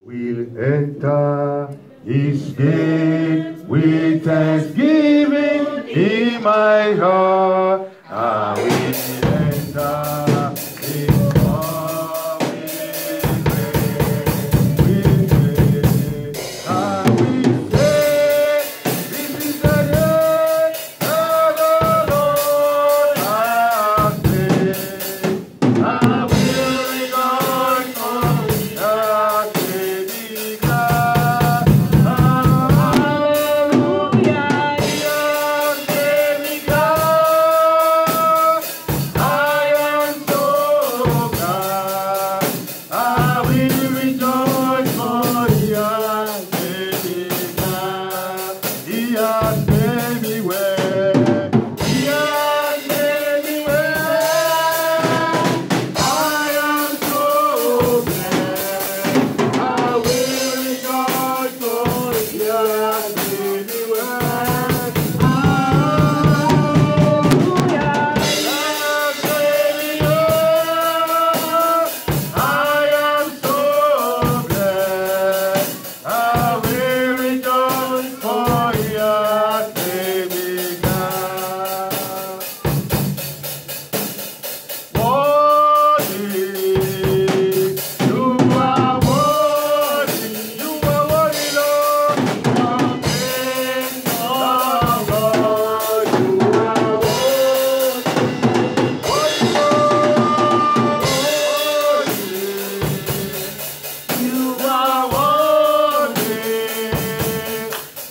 We'll enter His gate with thanksgiving in my heart. I will enter His court with praise. I will say, this is the day that the Lord has made. I will rejoice for that baby glad. Hallelujah, yes, baby glad. I am so glad. I will rejoice for yes, baby glad. He has made me well. He has made me well. I am so glad. I will rejoice for He has made me well. Hallelujah. He has made me well. I am so glad. I will rejoice for He has made me glad. Worthy, you are worthy, Lord. You are King of God. You are worthy, you are worthy,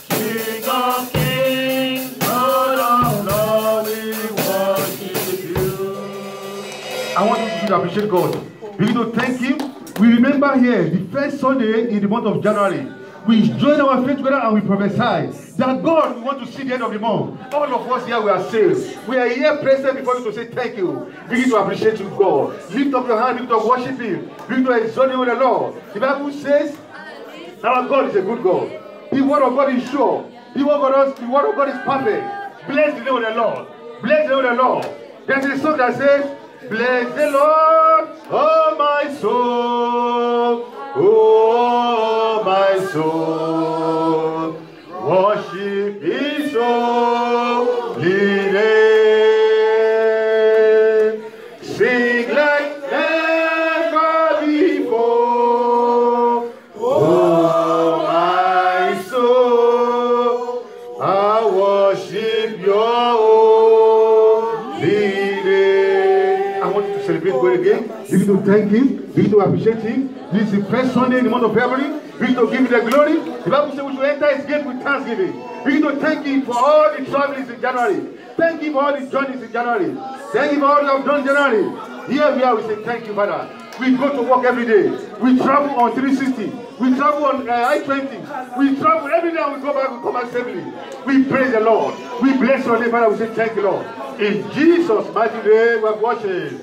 King of kings, Lord of lords, we worship you. I want you to appreciate God. We need to thank Him. We remember here the first Sunday in the month of January. We join our faith together and we prophesy that God, we want to see the end of the month. All of us here, we are saved. We are here present before you to say thank you. Begin to appreciate you, God. Lift up your hand, begin to worship Him. Begin to exalt Him with the Lord. The Bible says, our God is a good God. The word of God is sure. The word of God is perfect. Bless the name of the Lord. Bless the name of the Lord. There's a song that says, bless the Lord, oh my soul, oh my soul, worship His holy name, sing like never before, oh my soul, I worship your holy name. I want you to celebrate God again. You need to thank Him. You need to appreciate Him. This is the first Sunday in the month of February. We need to give Him the glory. The Bible says we should enter His gate with thanksgiving. We need to thank Him for all the travelings in January. Thank Him for all the journeys in January. Thank Him for all that I've done in January. Here we are, we say thank you, Father. We go to work every day. We travel on 360. We travel on I-20. We travel every day and we go back, we come back safely. We praise the Lord. We bless your name, Father. We say thank you, Lord. In Jesus' mighty name, we are watching.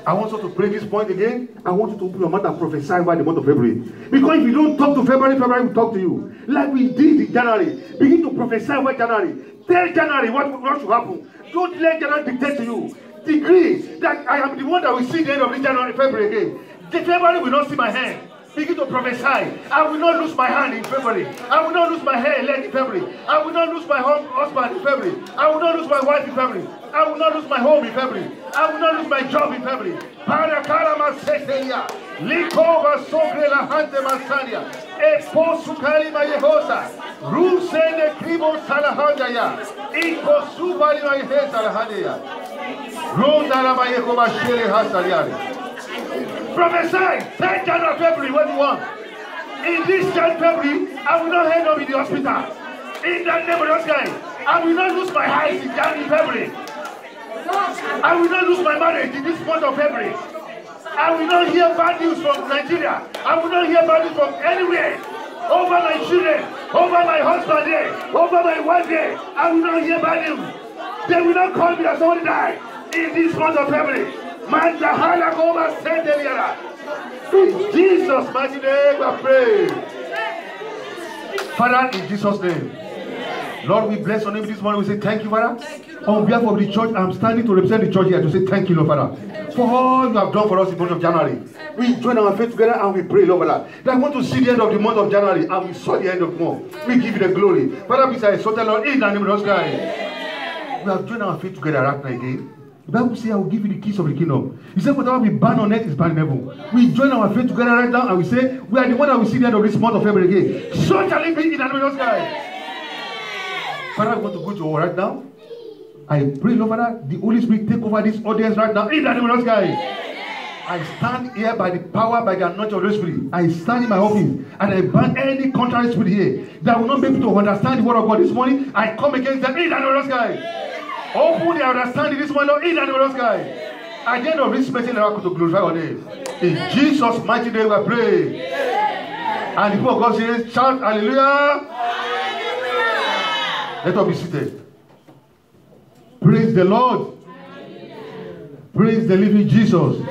I want you to pray this point again. I want you to open your mouth and prophesy over the month of February. Because if you don't talk to February, February will talk to you. Like we did in January. Begin to prophesy over January. Tell January what should happen. Don't let January dictate to you. Decree that I am the one that will see the end of this January, February again. The February will not see my hand. Begin to prophesy. I will not lose my hand in February. I will not lose my hair leg in February. I will not lose my husband in February. I will not lose my wife in February. I will not lose my home in February. I will not lose my job in February. Parakarama seseria. Likova sogrela hante masania. Epo sukali mayehosa. Rusene kribo salahandaya. Iko subali mayehe salahandaya. Ronda la mayekoma shere hasaliare. Prophesy. Tell January, February what you want. In this February, I will not end up in the hospital. In that name of this guy, I will not lose my eyes in January, February. I will not lose my marriage in this month of February. I will not hear bad news from Nigeria. I will not hear bad news from anywhere. Over my children, over my husband there, over my wife there. I will not hear bad news. They will not call me that somebody died in this month of February. In Jesus' mighty name we pray. Father, in Jesus' name. Lord, we bless your name this morning. We say thank you, Father. On behalf of the church, I'm standing to represent the church here to say thank you, Lord Father, for all you have done for us in the month of January. We join our faith together and we pray, Lord Father, that I want to see the end of the month of January and we saw the end of the month. We give you the glory. Father, please, I exalt the Lord in the name of Jesus Christ. We have joined our faith together right now again. The Bible says, I will give you the keys of the kingdom. He said, whatever we ban on earth is banned in heaven. We join our faith together right now and we say, we are the one that will see the end of this month of February again. So shall it be in the name of Jesus Christ. Father, I want to go to your word right now. I pray, Lord Father, the Holy Spirit take over this audience right now in the name of Jesus Christ. I stand here by the power, by the anointing of the Holy Spirit. I stand in my office and I ban any contrary spirit here that will not be able to understand the word of God this morning. I come against them in the name of Jesus Christ. Open their understanding this morning, Lord, in the name of Jesus Christ. At the end of this message, I want to glorify your name. In Jesus' mighty name, I pray. And the people of God say, shout hallelujah. Let us be seated. Praise the Lord. Praise the living Jesus.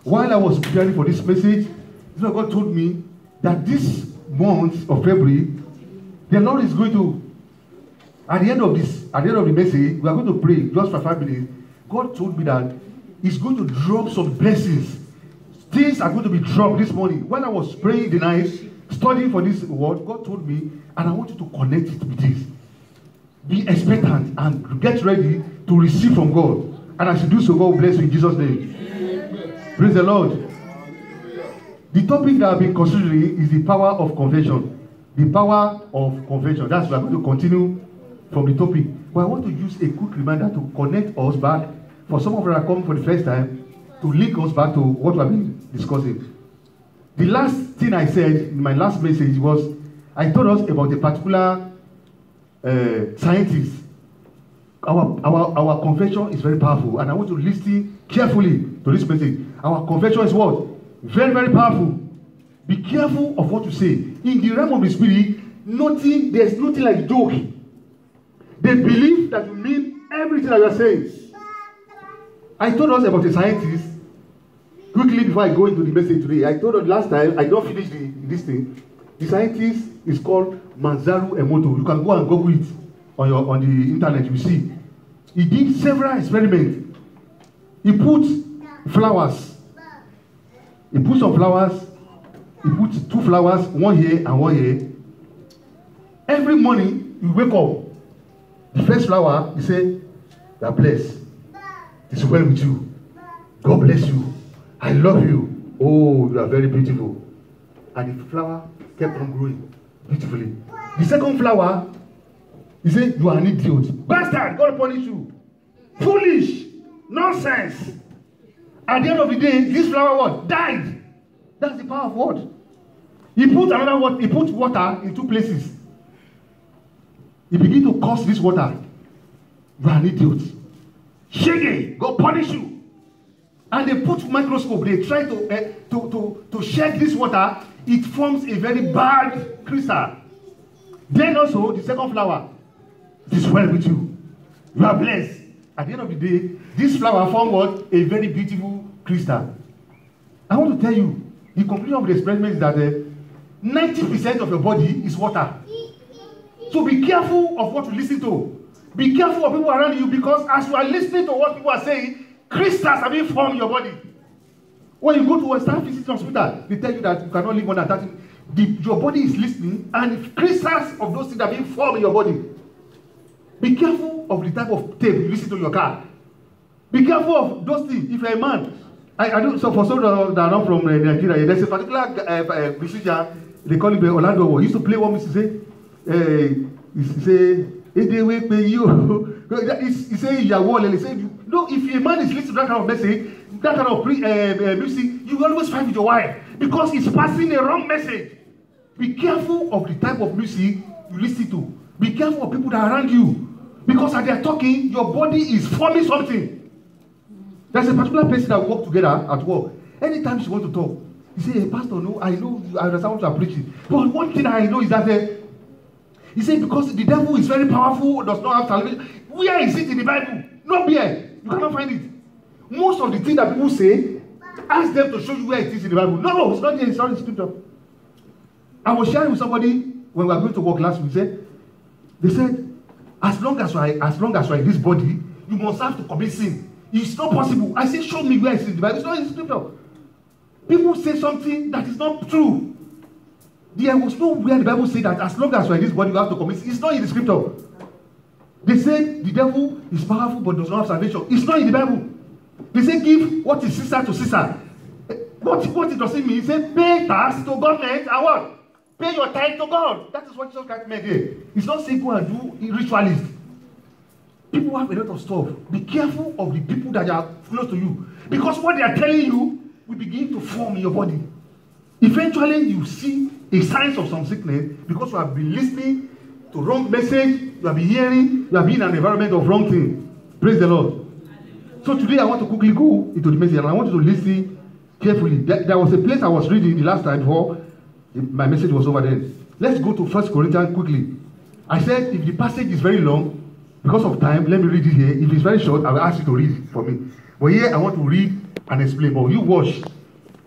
While I was preparing for this message, God told me that this month of February, the Lord is going to, at the end of the message, we are going to pray just for 5 minutes. God told me that He's going to drop some blessings. Things are going to be dropped this morning. When I was praying the night, studying for this word, God told me, and I want you to connect it with this. Be expectant and get ready to receive from God. And as you do so, God will bless you in Jesus' name. Praise the Lord. The topic that I've been considering is the power of confession. The power of confession. That's why I'm going to continue from the topic. But I want to use a quick reminder to connect us back. For some of us that are coming for the first time, to link us back to what we have been discussing. The last thing I said in my last message was, I told us about a particular scientist. Our confession is very powerful, and I want to listen carefully to this message. Our confession is what? Very, very powerful. Be careful of what you say. In the realm of the spirit, there's nothing like joke. They believe that you mean everything that you are saying. I told us about a scientist. Quickly before I go into the message today, I told us last time, I don't finish this thing. The scientist is called Masaru Emoto. You can go and Google it on the internet, you see. He did several experiments. He put flowers. He put some flowers. He put 2 flowers, one here and one here. Every morning, you wake up. The first flower, he said, you are blessed. It's well with you. God bless you. I love you. Oh, you are very beautiful. And the flower kept on growing beautifully. The second flower, he said, you are an idiot. Bastard, God punish you. Foolish. Nonsense. At the end of the day, this flower what? Died. That's the power of what? He put another water. He put water in 2 places. He began to curse this water. You are an idiot. Shege, God punish you. And they put microscope. They try to check this water. It forms a very bad crystal. Then also the second flower. It is well with you. You are blessed. At the end of the day, this flower formed what? A very beautiful crystal. I want to tell you, the conclusion of the experiment is that 90% of your body is water. So be careful of what you listen to. Be careful of people around you, because as you are listening to what people are saying, crystals are being formed in your body. When you go to a star physics hospital, they tell you that you cannot live more than 30. Your body is listening, and crystals of those things are being formed in your body. Be careful of the type of tape you listen to your car. Be careful of those things. If you're a man, I do. So for some that are not from Nigeria, there's a particular musician. They call him Orlando. He used to play one music. He say, he say, no, if a man is listening to that kind of message, that kind of music, you always fight with your wife, because it's passing a wrong message. Be careful of the type of music you listen to. Be careful of people that are around you, because as they are talking, your body is forming something. There's a particular person that work together at work. Anytime she want to talk, he say, hey, Pastor, no, I know, I understand what you are preaching. But one thing I know is that he said, because the devil is very powerful, does not have salvation. Where is it in the Bible? Nowhere. You cannot find it. Most of the things that people say, ask them to show you where it is in the Bible. No, it's not there. It's not in the scripture. I was sharing with somebody when we were going to work last week. They said, as long as you are in this body, you must have to commit sin. It's not possible. I say, show me where it's in the Bible. It's not in the scripture. People say something that is not true. There was nowhere the Bible said that as long as you are in this body, you have to commit sin. It's not in the scripture. They say the devil is powerful but does not have salvation. It's not in the Bible. They say give what is Caesar to Caesar. What it does it mean? He said pay tax to government and what? Pay your tithe to God. That is what Jesus Christ meant here. It's not saying go and do ritualist. People have a lot of stuff. Be careful of the people that are close to you. Because what they are telling you will begin to form in your body. Eventually you see a signs of some sickness because you have been listening to wrong message, you have been hearing, you have been in an environment of wrong thing. Praise the Lord. So today I want to quickly go into the message and I want you to listen carefully. There was a place I was reading the last time before my message was over there. Let's go to 1 Corinthians quickly. I said if the passage is very long, because of time, let me read it here. If it's very short, I will ask you to read it for me. But here I want to read and explain. But you watch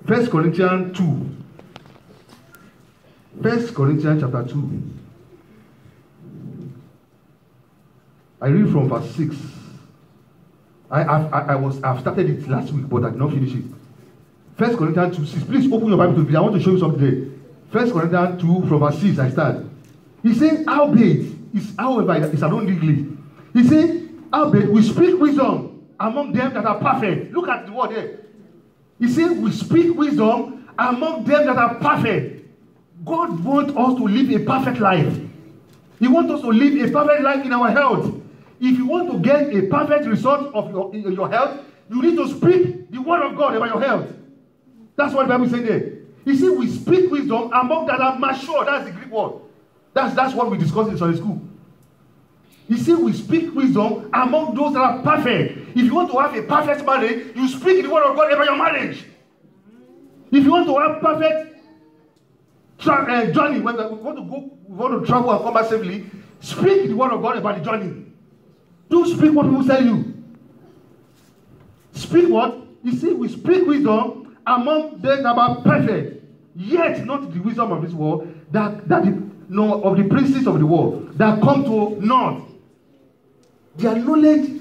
1 Corinthians 2. 1 Corinthians chapter 2. I read from verse 6. I've started it last week, but I did not finish it. 1 Corinthians 2, 6. Please open your Bible to me. I want to show you something there. 1 Corinthians 2 from verse 6, I start. He said, howbeit, it's an English. He said, howbeit, we speak wisdom among them that are perfect. Look at the word there. He said, we speak wisdom among them that are perfect. God wants us to live a perfect life. He wants us to live a perfect life in our health. If you want to get a perfect result of your health, you need to speak the word of God about your health. That's what the Bible is saying there. He said, we speak wisdom among that are mature. That's the Greek word. That's what we discussed in Sunday school. He said, we speak wisdom among those that are perfect. If you want to have a perfect marriage, you speak the word of God about your marriage. If you want to have perfect journey, when we want to travel and come back safely, speak the word of God about the journey. Don't speak what people tell you. Speak what? He said, we speak wisdom among them that are perfect, yet not the wisdom of this world, of the princes of the world, that come to naught. Their knowledge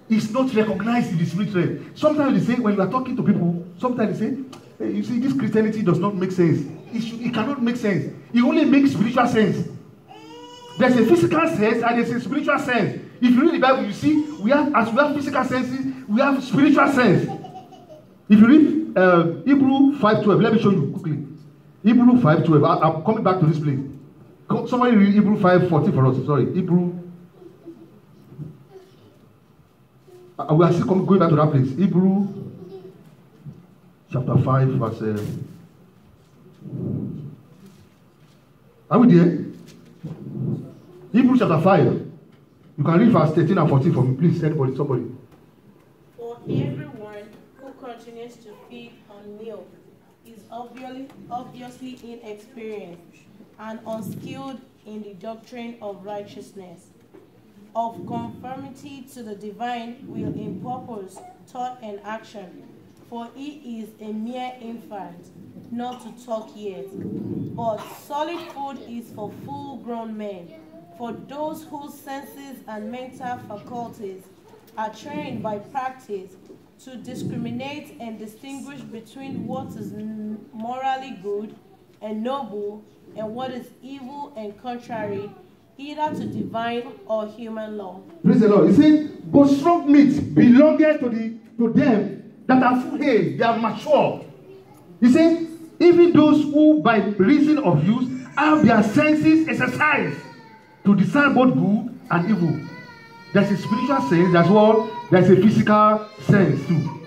is not recognized in the spirit realm. Sometimes they say, when you are talking to people, sometimes they say, hey, you see, this Christianity does not make sense. It cannot make sense. It only makes spiritual sense. There's a physical sense and there's a spiritual sense. If you read the Bible, you see, as we have physical senses, we have spiritual sense. If you read Hebrew 5:12, let me show you quickly. Hebrew 5:12. I'm coming back to this place. Somebody read Hebrew 5:14 for us. Sorry, Hebrew. We are still going back to that place. Hebrew chapter 5, verse. Are we there? Hebrew chapter 5. You can read verse 13 and 14 for me, please. Somebody. For everyone who continues to feed on milk is obviously inexperienced and unskilled in the doctrine of righteousness, of conformity to the divine will in purpose, thought, and action. For he is a mere infant, not to talk yet. But solid food is for full-grown men, for those whose senses and mental faculties are trained by practice to discriminate and distinguish between what is morally good and noble and what is evil and contrary, either to divine or human law. Praise the Lord. He said, but strong meat belongeth to them that are full age, they are mature. He said, even those who by reason of use have their senses exercised to discern both good and evil. There's a spiritual sense as well, there's a physical sense too.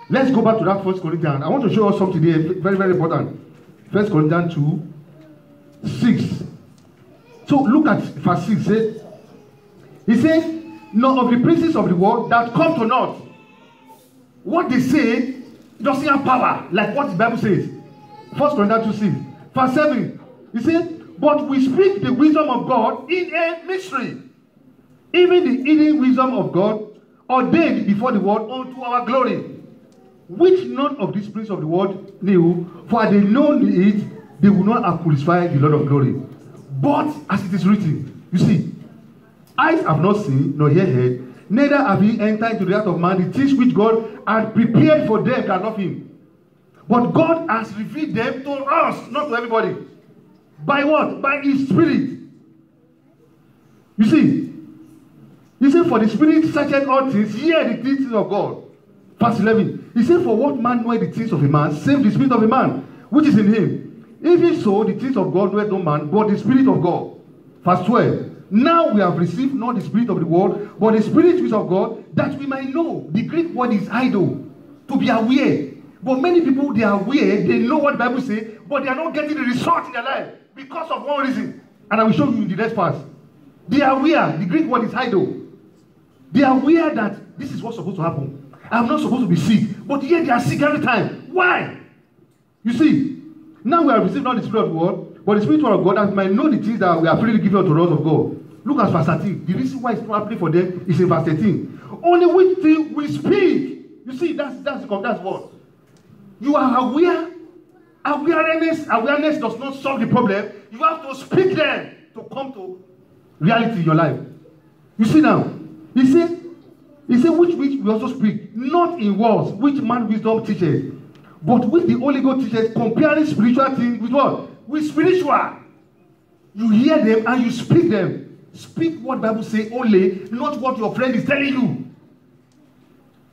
Let's go back to that 1 Corinthians. I want to show us something there, very, very important. 1 Corinthians 2:6. So look at verse 6. He said, none of the princes of the world that come to naught. What they say doesn't have power, like what the Bible says. 1 Corinthians 2:6. Verse 7. He said, but we speak the wisdom of God in a mystery, even the hidden wisdom of God, ordained before the world unto our glory, which none of these princes of the world knew, for had they known it, they would not have crucified the Lord of glory. But as it is written, you see, Eyes have not seen, nor ear heard, neither have he entered into the heart of man the things which God had prepared for them that love him. But God has revealed them to us, not to everybody. By what? By his Spirit. You see, he said, for the Spirit searcheth all things, hear the things of God. Verse 11. He said, for what man knoweth the things of a man, save the Spirit of a man, which is in him. Even so, the things of God knoweth no man, but the Spirit of God. Verse 12. Now we have received not the spirit of the world, but the Spirit which is of God, that we might know. The Greek word is idol, to be aware. But many people, they are aware, they know what the Bible says, but they are not getting the result in their life because of one reason. And I will show you in the next part. They are aware, the Greek word is idol. They are aware that this is what's supposed to happen. I'm not supposed to be sick, but yet they are sick every time. Why? You see, now we have received not the Spirit of the world, but the Spirit of God, that we might know the things that we are freely given unto us of God. Look at verse 13. The reason why it's not happening for them is in verse 13. Only which thing we speak. You see, that's what. You are aware. Awareness does not solve the problem. You have to speak them to come to reality in your life. You see now, he said, which we also speak, not in words, which man wisdom teaches, but with the Holy Ghost teaches, comparing spiritual things with what? With spiritual. You hear them and you speak them. Speak what the Bible says only, not what your friend is telling you.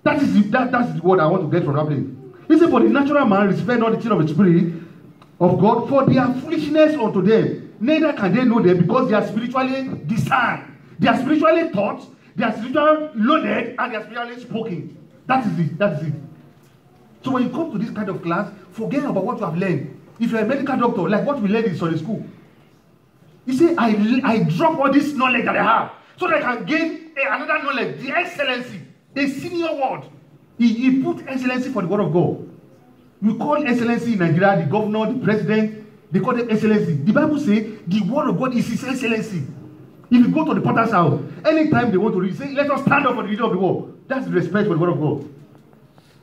That's the word I want to get from that place. He said, for the natural man receiveth not the thing of the Spirit of God, for they are foolishness unto them. Neither can they know them, because they are spiritually discerned. They are spiritually taught, they are spiritually loaded, and they are spiritually spoken. That is it. So when you come to this kind of class, forget about what you have learned. If you're a medical doctor, like what we learned in Sunday school, you say, I drop all this knowledge that I have so that I can gain another knowledge, the excellency, the senior word. He put excellency for the word of God. We call excellency in Nigeria, the governor, the president, they call them excellency. The Bible says the word of God is his excellency. If you go to the potter's house, anytime they want to read, say, let us stand up for the reading of the word. That's the respect for the word of God.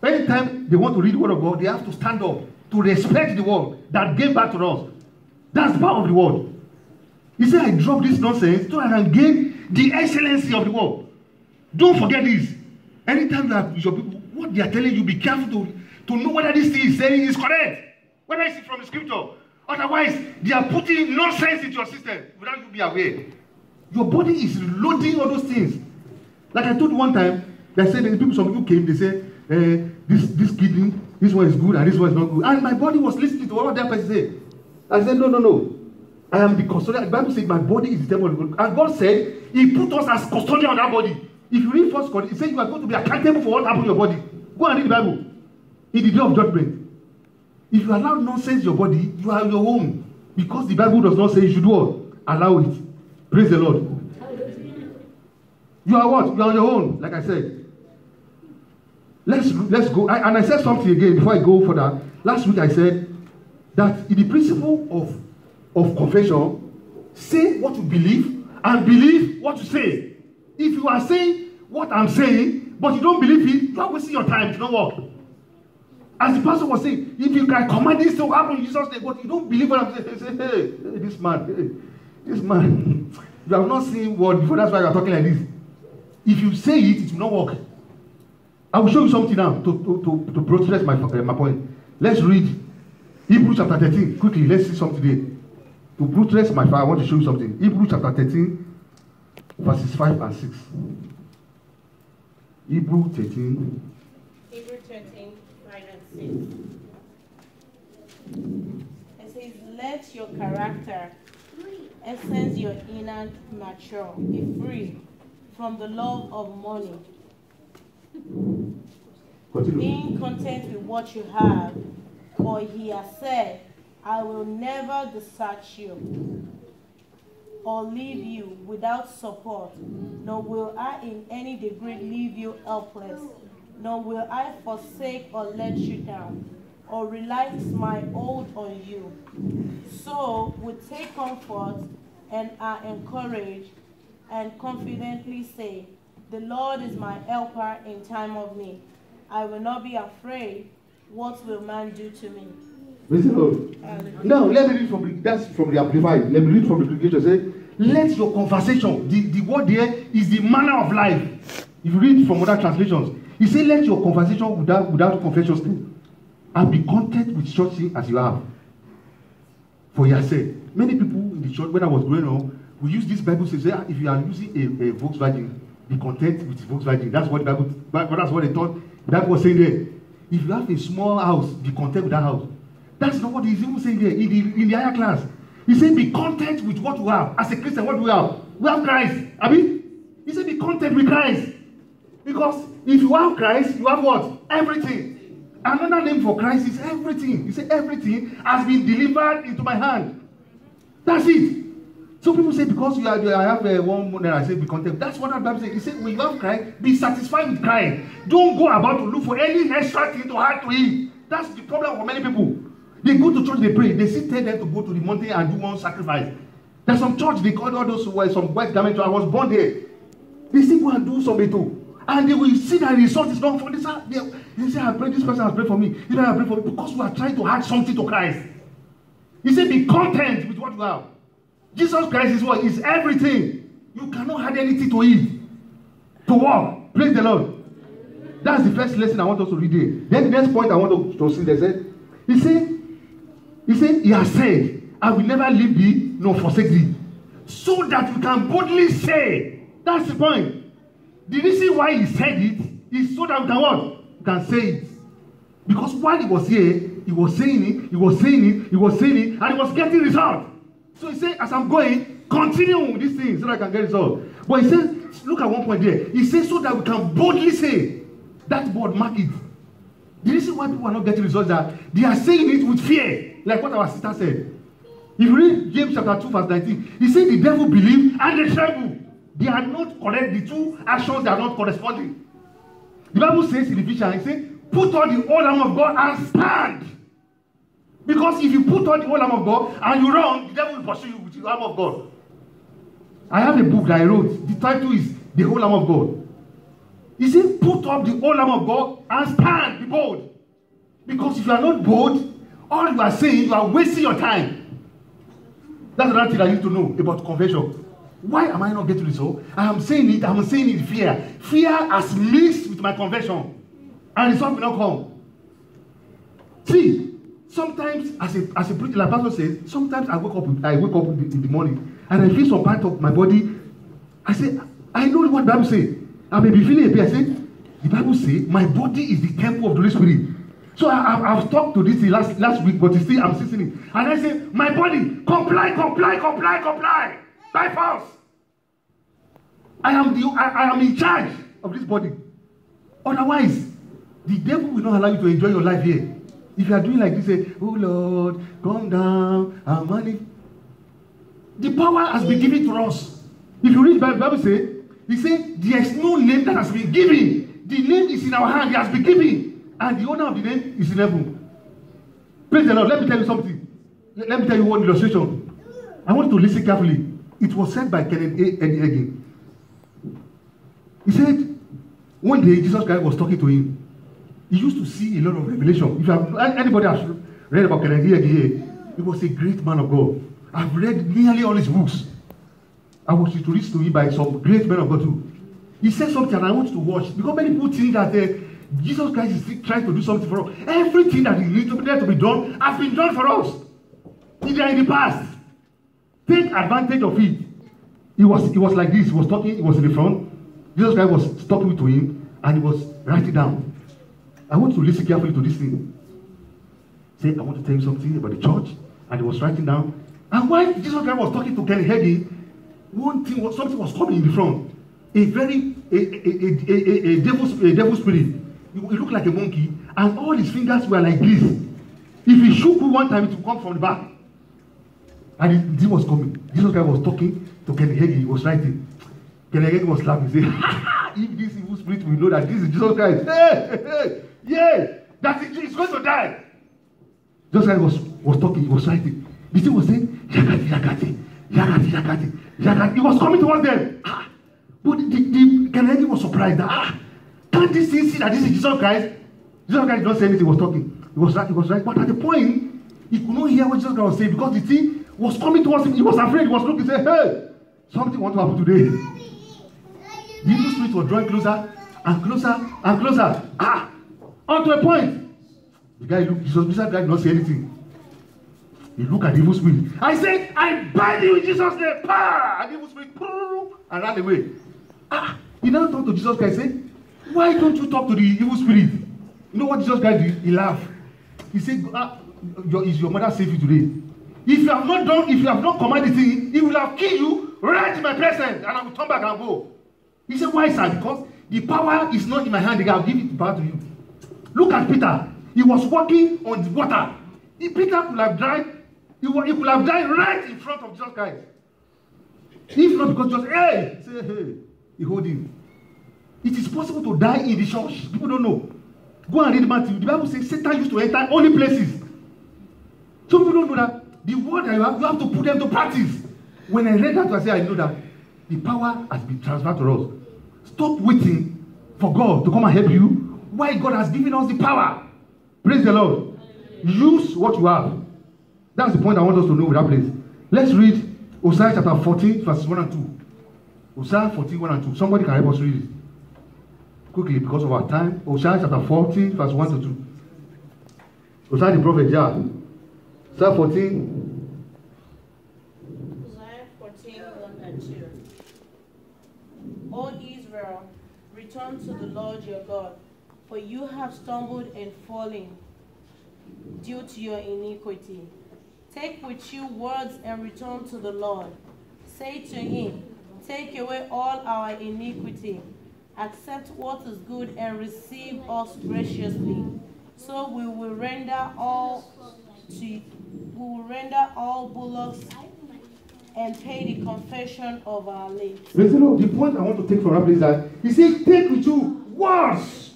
Anytime they want to read the word of God, they have to stand up to respect the word that gave back to us. That's the power of the word. He said, I drop this nonsense so I can gain the excellency of the word. Don't forget this. Anytime you have your people, what they are telling you, be careful to know whether this thing is saying is correct. Whether it's from the scripture. Otherwise, they are putting nonsense into your system without you be aware. Your body is loading all those things. Like I told you one time, they said, some people came, they said, this kidney, this one is good and this one is not good. And my body was listening to what that person said. I said, no. I am the custodian. The Bible says my body is the temple of God. And God said, he put us as custodian of that body. If you read 1 Corinthians, it says you are going to be accountable for what happened to your body. Go and read the Bible. In the day of judgment. If you allow nonsense in your body, you are your own. Because the Bible does not say you should do what? Allow it. Praise the Lord. You are what? You are on your own, like I said. Let's go. And I said something again before I go further. Last week I said that in the principle of confession, say what you believe and believe what you say. If you are saying what I'm saying, but you don't believe it, you are wasting your time. It don't work. As the pastor was saying, if you can command this to happen in Jesus' name, but you don't believe what I'm saying, say, hey, this man, you have not seen word before, that's why you are talking like this. If you say it, it will not work. I will show you something now to buttress my point. Let's read Hebrews chapter 13. Quickly, let's see something there. To buttress my point, I want to show you something. Hebrews chapter 13, verses 5 and 6. Hebrews 13. Hebrews 13, 5 and 6. It says, let your character, essence your inner nature, be free from the love of money. Continue. Being content with what you have, for he has said, I will never desert you or leave you without support, nor will I in any degree leave you helpless, nor will I forsake or let you down, or relax my hold on you. So we take comfort and are encouraged and confidently say, the Lord is my helper in time of need. I will not be afraid. What will man do to me? Praise the Lord. Now let me read from the Amplified. Let me read from the Greek. Say, let your conversation, the word there is the manner of life. If you read from other translations, he said, let your conversation without confession still, and be content with such things as you have. For he has said, many people in the church, when I was growing up, we use this Bible to say, if you are using a Volkswagen, be content with Volkswagen. That's what the Bible, that's what they thought. The Bible was saying there. If you have a small house, be content with that house. That's not what he's even saying there in the higher class. He said, be content with what you have. As a Christian, what do we have? We have Christ. I mean, he said, be content with Christ. Because if you have Christ, you have what? Everything. Another name for Christ is everything. He said, everything has been delivered into my hand. That's it. So people say, because I have one money, I say, be content. That's what the Bible says. He said, when you have Christ, be satisfied with Christ. Don't go about to look for any extra thing to add to it. That's the problem for many people. They go to church, they pray. They still tell them to go to the mountain and do one sacrifice. There's some church, they call all those who wear some white garment. I was born there. They still go and do something too. And they will see that the result is not for this. They say, I pray, this person has prayed for me. This person has prayed for me. Because we are trying to add something to Christ. He said, be content with what you have. Jesus Christ is what? Is everything. You cannot add anything to it. To walk. Praise the Lord. That's the first lesson I want us to read there. Then the next point I want to see, they said, he said, he has said, I will never leave thee nor forsake thee. So that you can boldly say. That's the point. The reason why he said it is so that we can what? We can say it. Because while he was here, he was saying it, he was saying it, he was saying it, and he was getting result. So he said, as I'm going, continue with this thing so that I can get result. But he says, look at one point there. He says, so that we can boldly say. That word, mark it. The reason why people are not getting results is that they are saying it with fear, like what our sister said. If you read James chapter 2, verse 19, he said the devil believe and they tremble. They are not correct. The two actions, they are not corresponding. The Bible says in Ephesians, it says, put on the whole armor of God and stand. Because if you put on the whole armor of God and you run, the devil will pursue you with the armor of God. I have a book that I wrote. The title is The Whole Armor of God. He said, put up the whole armor of God and stand, be bold. Because if you are not bold, all you are saying, you are wasting your time. That's another thing I need to know about conversion. Why am I not getting result? I am saying it in fear. Fear has mixed with my conversion. And result will not come. See, sometimes as a preacher, like Pastor says, sometimes I wake up in the morning and I feel some part of my body. I say, I know what the Bible says. I may be feeling a bit. I say, the Bible says, my body is the temple of the Holy Spirit. So I've talked to this last week, but still I'm listening. And I say, my body, comply. By force. I am in charge of this body. Otherwise, the devil will not allow you to enjoy your life here. If you are doing like this, say, oh Lord, come down, and money. The power has been given to us. If you read the Bible say, he said, there is no name that has been given. The name is in our hand, it has been given. And the owner of the name is in heaven. Praise the Lord. Let me tell you something. Let me tell you one illustration. I want you to listen carefully. It was said by Kenneth Hagin. He said, one day Jesus Christ was talking to him. He used to see a lot of revelation. If anybody has read about Kenneth Hagin here, he was a great man of God. I've read nearly all his books. I was introduced to him by some great men of God too. He said something and I want to watch. Because many people think that Jesus Christ is trying to do something for us. Everything that is needed to be done has been done for us. In the past. Take advantage of it. He was like this. He was talking. He was in the front. Jesus Christ was talking to him and he was writing down. I want to listen carefully to this thing. Say, I want to tell you something about the church. And he was writing down. And while Jesus Christ was talking to Kenneth Hagin, something was coming in the front. A devil spirit. He looked like a monkey, and all his fingers were like this. If he shook one time, it would come from the back. And this was coming. Jesus Christ was talking to Kenneth Hagin. He was writing. Kenneth Hagin was laughing. He said, if this evil spirit will know that this is Jesus Christ, yeah, that he's going to die. Jesus Christ was talking. He was writing. The thing was saying, Yakati. He was coming towards them. But the Kenneth Hagin was surprised that, can't this thing see that this is Jesus Christ? Jesus Christ did not say anything, he was talking. He was right. But at the point, he could not hear what Jesus Christ was saying because the thing was coming towards him. He was afraid. He was looking, he said, hey, Something want to happen today. The evil spirit was drawing closer and closer and closer. Onto a point. The guy looked, Jesus guy did not say anything. He looked at the evil spirit. I said, I bind you in Jesus' name. And the evil spirit and ran away. He now talked to Jesus Christ and said, why don't you talk to the evil spirit? You know what Jesus Christ did? He laughed. He said, is your mother safe today? If you have not commanded it, he will have killed you right in my presence, and I will turn back and go. He said, why, sir? Because the power is not in my hand. I'll give it the power to you. Look at Peter. He was walking on the water. If Peter could have died, he could have died right in front of Jesus Christ. If not because just, hey, he hold him. It is possible to die in the church. People don't know. Go and read Matthew. The Bible says Satan used to enter only places. So people don't know that the word that you have to put them to practice. When I read that, I said, I know that the power has been transferred to us. Stop waiting for God to come and help you. Why God has given us the power. Praise the Lord. Use what you have. That's the point I want us to know with that place. Let's read Hosea chapter 14, verses 1 and 2. Hosea 14, 1 and 2. Somebody can help us read it quickly because of our time. Hosea chapter 14, verse 1 to 2. Hosea the prophet, yeah. Hosea 14. Hosea 14, 1 and 2. O Israel, return to the Lord your God, for you have stumbled and fallen due to your iniquity. Take with you words and return to the Lord. Say to him, take away all our iniquity. Accept what is good and receive us graciously. So we will render all bullocks and pay the confession of our lips. The point I want to take from that is that he said, take with you words.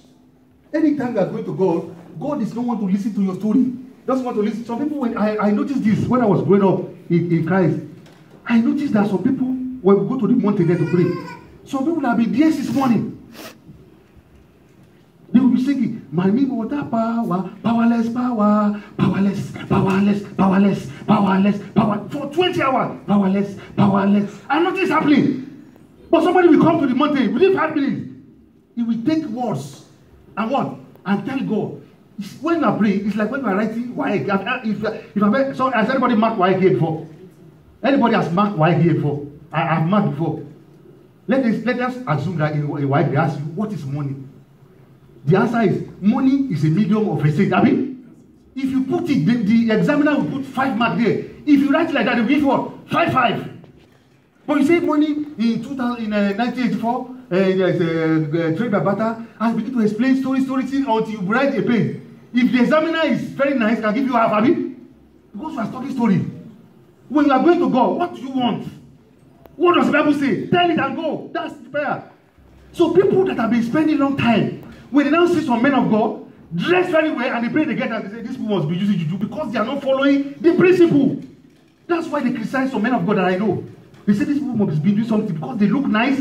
Anytime you are going to God, God is not want to listen to your story. Doesn't want to listen. Some people, when I noticed this when I was growing up in Christ, I noticed that some people, when we go to the mountain there to pray, some people have been there since morning. They will be singing, my name was that power, powerless power, powerless, powerless, powerless, powerless, power, for 20 hours, powerless, powerless. And nothing is happening. But somebody will come to the mountain within 5 minutes. He will take words and what? And tell God. When you pray, it's like when you are writing YA. So has anybody marked YA here before? Anybody has marked YA here before? I have marked before. Let us assume that in YA they ask you, what is money? The answer is, money is a medium of exchange. I mean, if you put it, the examiner will put 5 marks there. If you write it like that, they will give what? 5. But you say money in 1984, there's a trade by barter, and begin to explain story until you write a page. If the examiner is very nice, can give you half, because you are talking story. When you are going to God, what do you want? What does the Bible say? Tell it and go. That's the prayer. So people that have been spending long time, when they now see some men of God dress very well and they pray together and they say, these people must be using juju because they are not following the principle. That's why they criticize some men of God that I know. They say these people must be doing something because they look nice,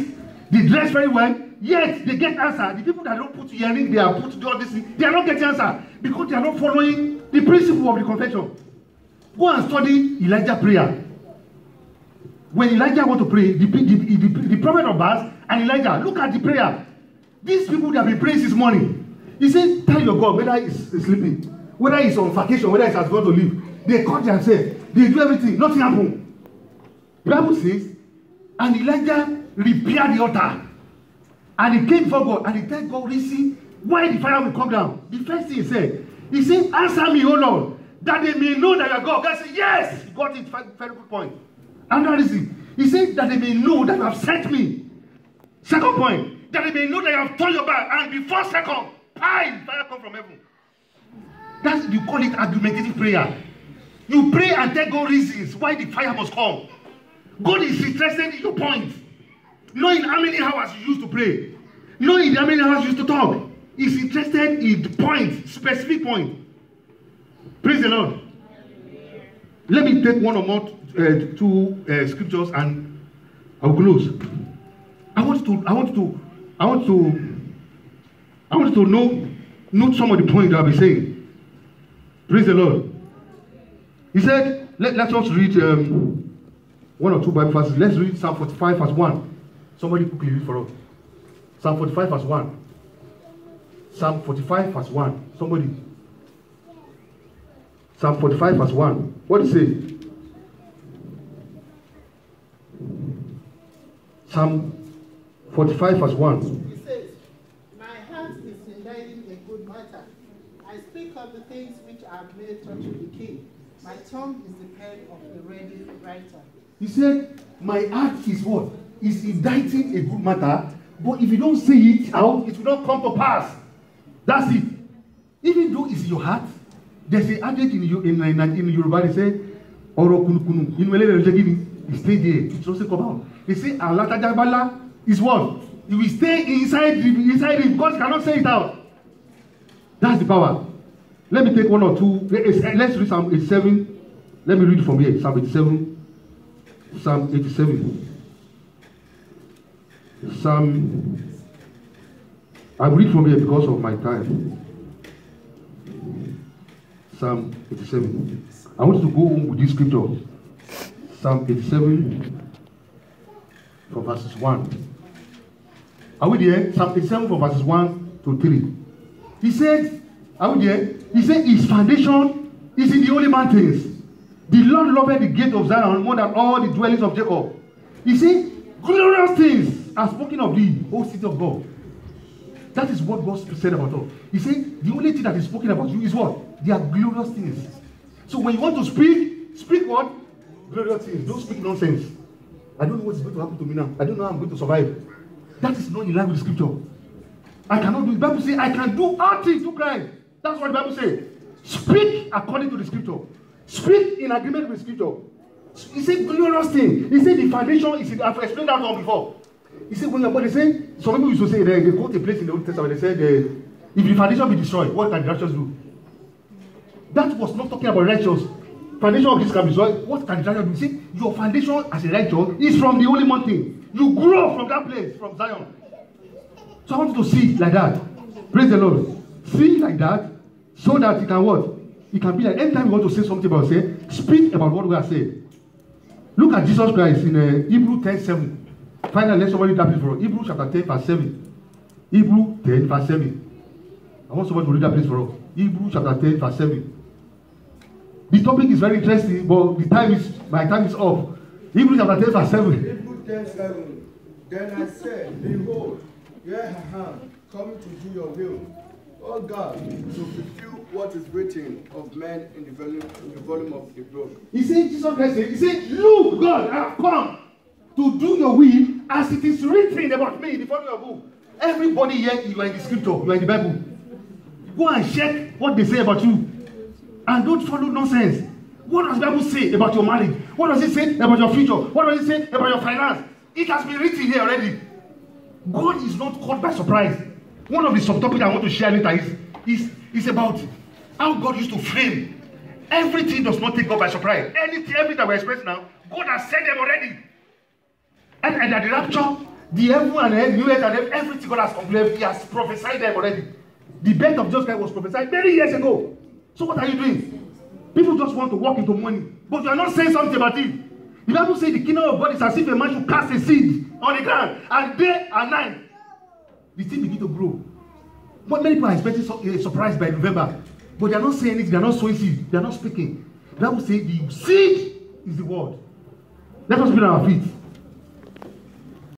they dress very well, yet they get answer. The people that don't put hearing, they are put to do all this thing, they are not getting answer because they are not following the principle of the confession. Go and study Elijah prayer. When Elijah want to pray, the prophet of Baal and Elijah, look at the prayer. These people that have been praying this morning, he said, tell your God whether he's sleeping, whether he's on vacation, whether he has gone to leave. They cut themselves, they do everything, nothing happened. The Bible says, and Elijah repaired the altar. And he came before God, and he told God, see why the fire will come down. The first thing he said, answer me, O Lord, that they may know that you are God. God said, yes, he got it, very good point. Another reason, he said that they may know that you have sent me. Second point, that they may know that you have turned your back, and before second, fire come from heaven. That's, you call it argumentative prayer. You pray and tell God reasons why the fire must come. God is interested in your point. Knowing how many hours you used to pray. Knowing how many hours you used to talk. He's interested in the point, specific point. Praise the Lord. Let me take one or more two scriptures and I'll close. I want to note some of the points I'll be saying. Praise the Lord. He said, let us read one or two Bible verses. Let's read Psalm 45 verse 1. Somebody quickly read for us. Psalm 45 verse 1. Psalm 45 verse 1. Somebody. Psalm 45 verse 1. What does it say? Psalm 45 verse 1. It says, my heart is delighting a good matter. I speak of the things which are made touching the king. My tongue is the pen of a ready writer. He said, my heart is what? Is inditing a good matter, but if you don't say it out, it will not come to pass. That's it. Even though it's in your heart, there's an adage in Yoruba, they say, Oro kunu kunu. In Malay, it stay there. It doesn't come out. They say, Alata Jabala is what? It will stay inside it because you cannot say it out. That's the power. Let me take one or two. Let's read Psalm 87. Let me read from here. Psalm 87. Psalm 87. I'll read from here because of my time. Psalm 87. I want you to go home with this scripture. Psalm 87 from verses 1. Are we there? Psalm 87 from verses 1 to 3. He said, are we there? He said his foundation is in the holy mountains. The Lord loved the gate of Zion more than all the dwellings of Jacob. He said, glorious things are spoken of thee, O city of God. That is what God said about us. He said, the only thing that is spoken about you is what? They are glorious things. So when you want to speak what? Glorious things. Don't speak nonsense. I don't know what is going to happen to me now. I don't know how I'm going to survive. That is not in line with the scripture. I cannot do it. The Bible says, I can do all things through Christ. That's what the Bible says. Speak according to the scripture. Speak in agreement with the scripture. He said, glorious thing. He said, the foundation is, I've explained that one before. He said, when your body say, some people used to say, they quote a place in the Old Testament, they said, if the foundation be destroyed, what can the righteous do? That was not talking about righteous. Foundation of this can be destroyed. What can the righteous do? See, your foundation as a righteous is from the holy mountain. You grow from that place, from Zion. So I want you to see it like that. Praise the Lord. See it like that, so that you can what? It can be like anytime you want to say something about say, speak about what we are saying. Look at Jesus Christ in Hebrews 10:7. Finally, let somebody read that place for us. Hebrews chapter 10, verse 7. Hebrews 10, verse 7. I want somebody to read that place for us. Hebrews chapter 10, verse 7. The topic is very interesting, but my time is off. Hebrews chapter 10, verse 7. Hebrews 10:7. Then I said, behold, here I am, coming to do your will, O God, to fulfill what is written of men in the volume of the book. He said, Jesus Christ said, he said, look, God, I have come to do your will as it is written about me in the volume of the book. Everybody here, you are in the scripture, you are in the Bible. Go and check what they say about you. And don't follow nonsense. What does the Bible say about your marriage? What does it say about your future? What does it say about your finance? It has been written here already. God is not caught by surprise. One of the subtopics I want to share later is about how God used to frame. Everything does not take God by surprise. Everything that we're expressing now, God has said them already. And at the rapture, the heaven and the new earth and everything God has completed, He has prophesied them already. The birth of Jesus Christ was prophesied many years ago. So what are you doing? People just want to walk into money, but you are not saying something about it. The Bible says the kingdom of God is as if a man should cast a seed on the ground, and day and night, the thing begin to grow. But many people are expecting a surprise by November, but they are not saying anything, they are not sowing seed, they are not speaking. The Bible says the seed is the word. Let us be on our feet.